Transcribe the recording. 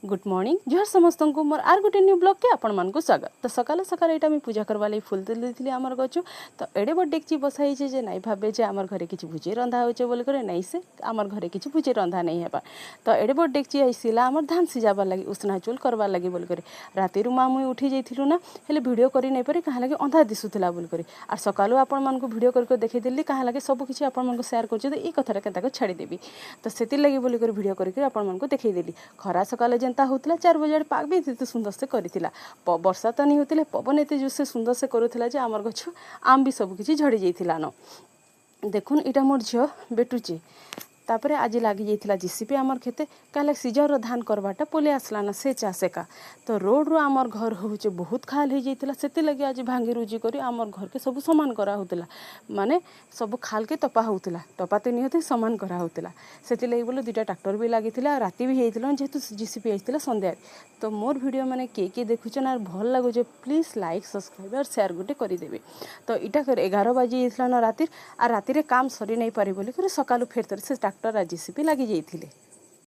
Good morning जुहार समस्त को मोर are गोटे न्यू ब्लॉग के आपण मान को स्वागत। तो सकाल सकाल यहाँ मुझे पूजा करवा लगी फुल तेल देती आमर गचु तो एडे बड़ डेक्ची बसाई जे नाई भावे जे आमर घरे किसी भुजी रंधा हो बोल कर नहीं से आमर घरे किसी भुजी रंधा नहीं है तो एडे बड़ डेक्ची आईला आमर धान सिझाबार लगी उसना चुल करवार लगी बोल कर राति माँ मुई उठी जाइलु ना हेले भिडियो कर नहीं पारे कहाँ लगे अंधा दिशुला बोल कर आर सकालू आपण मान भिडियो करके देखीदेली कहाँ लगे सब किसी आपण सेयार कर कथा के छाड़देवी तो से लगी बोल कर भिडियो करके आपण देखईदेली खरा सकाल जेनता होता 4 बजे पाग भी एत सुंदर से करा वर्षा तो नहीं होते पवन एत जो से सुंदर से करूला आमर गछ आम भी सबकि झड़ी जाइला न देखुन यहाँ मोर झील बेटुची तापर आज लगी जाइला जीसीपी आमर खेते कहला सीजर धान करवाटा पले आसला ना से चाष एका तो रोड रू आमर घर हूँ बहुत खाल हो जाइला से लगे आज भांगी रुजी कर आमर घर के सब सामान कराला माने सब खाल के टपा होता टपा तो नहीं होते सामान कराला से लगे बोले 2टा ट्रैक्टर भी लगी राति भी होता जेहेतु जीसीपी आइला संध्यारे तो मोर वीडियो माने किए देखुन आर भल लगुचे प्लीज लाइक सब्सक्राइब और शेयर गोटे करदेवे तो इटा 11 बजे ना राति आ राति काम सरी नहीं पारे बोलिक सकालू फेर से ट्रैक्टर आ जीसीपी लगी जाइए।